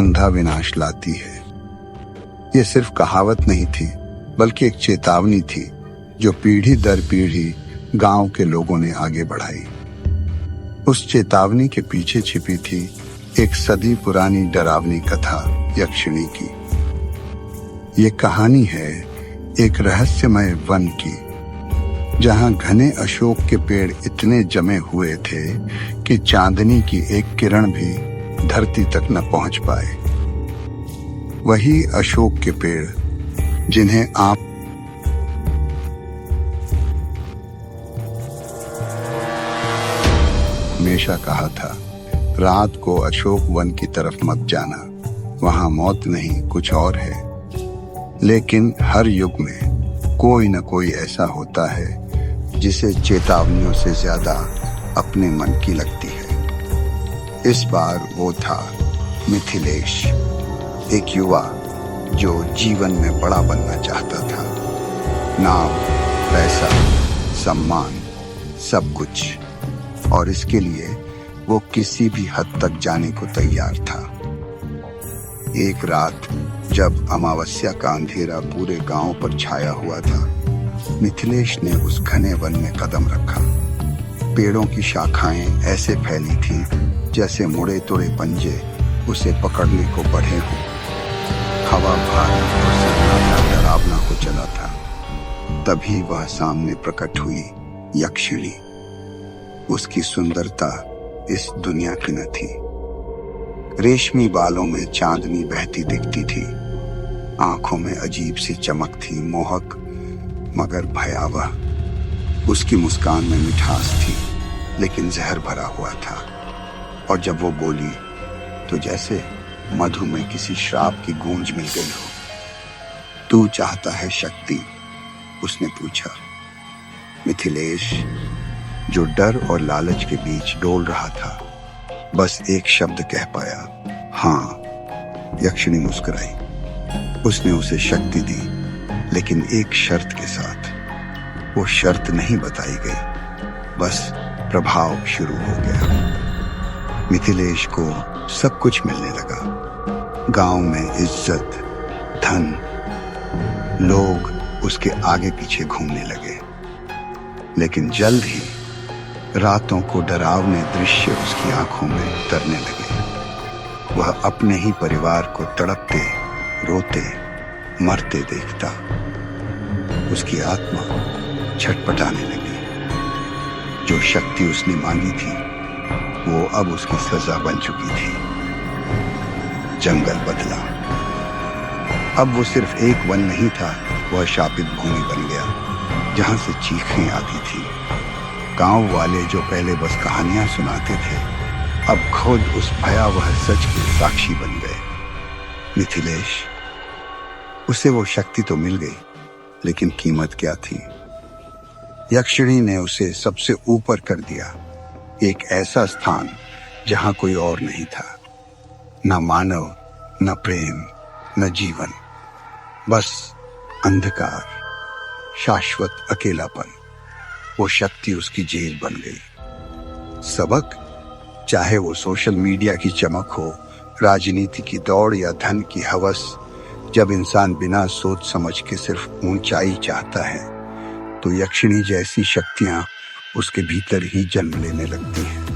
अंधा विनाश लाती है। ये सिर्फ कहावत नहीं थी, बल्कि एक चेतावनी थी जो पीढ़ी दर पीढ़ी गांव के लोगों ने आगे बढ़ाई। उस चेतावनी के पीछे छिपी थी एक सदी पुरानी डरावनी कथा यक्षिणी की। ये कहानी है एक रहस्यमय वन की, जहां घने अशोक के पेड़ इतने जमे हुए थे कि चांदनी की एक किरण भी धरती तक न पहुंच पाए। वही अशोक के पेड़ जिन्हें आप हमेशा कहा था, रात को अशोक वन की तरफ मत जाना, वहां मौत नहीं कुछ और है। लेकिन हर युग में कोई न कोई ऐसा होता है जिसे चेतावनियों से ज्यादा अपने मन की लगती है। इस बार वो था मिथिलेश, एक युवा जो जीवन में बड़ा बनना चाहता था। नाम, पैसा, सम्मान, सब कुछ, और इसके लिए वो किसी भी हद तक जाने को तैयार था। एक रात जब अमावस्या का अंधेरा पूरे गांव पर छाया हुआ था, मिथिलेश ने उस घने वन में कदम रखा। पेड़ों की शाखाएं ऐसे फैली थीं जैसे मुड़े तुड़े पंजे उसे पकड़ने को बढ़े हों। हवा भारी और सन्नाटा डरावना हो चला था। तभी वह सामने प्रकट हुई यक्षिणी। उसकी सुंदरता इस दुनिया की न थी। रेशमी बालों में चांदनी बहती दिखती थी, आंखों में अजीब सी चमक थी, मोहक मगर भयावह। उसकी मुस्कान में मिठास थी, लेकिन जहर भरा हुआ था। और जब वो बोली तो जैसे मधु में किसी श्राप की गूंज मिल गई हो। तू चाहता है शक्ति? उसने पूछा। मिथिलेश, जो डर और लालच के बीच डोल रहा था, बस एक शब्द कह पाया, हाँ। यक्षिणी मुस्कुराई। उसने उसे शक्ति दी, लेकिन एक शर्त के साथ। वो शर्त नहीं बताई गई, बस प्रभाव शुरू हो गया। मिथिलेश को सब कुछ मिलने लगा। गांव में इज्जत, धन, लोग उसके आगे पीछे घूमने लगे। लेकिन जल्द ही रातों को डरावने दृश्य उसकी आंखों में उतरने लगे। वह अपने ही परिवार को तड़पते, रोते, मरते देखता। उसकी आत्मा छटपटाने लगी। जो शक्ति उसने मांगी थी, वो अब उसकी सजा बन चुकी थी। जंगल बदला। अब वो सिर्फ एक वन नहीं था, वह शापित भूमि बन गया, जहां से चीखें आती थी। गांव वाले जो पहले बस कहानियां सुनाते थे, अब खुद उस भयावह सच के साक्षी बन गए। मिथिलेश, उसे वो शक्ति तो मिल गई, लेकिन कीमत क्या थी? यक्षिणी ने उसे सबसे ऊपर कर दिया, एक ऐसा स्थान जहां कोई और नहीं था। न मानव, न प्रेम, न जीवन, बस अंधकार, शाश्वत अकेलापन। वो शक्ति उसकी जेल बन गई। सबक, चाहे वो सोशल मीडिया की चमक हो, राजनीति की दौड़ या धन की हवस, जब इंसान बिना सोच समझ के सिर्फ ऊंचाई चाहता है, तो यक्षिणी जैसी शक्तियां उसके भीतर ही जन्म लेने लगती हैं।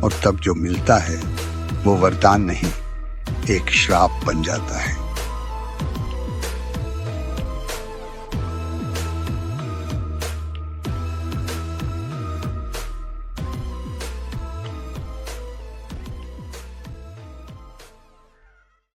और तब जो मिलता है वो वरदान नहीं, एक श्राप बन जाता है।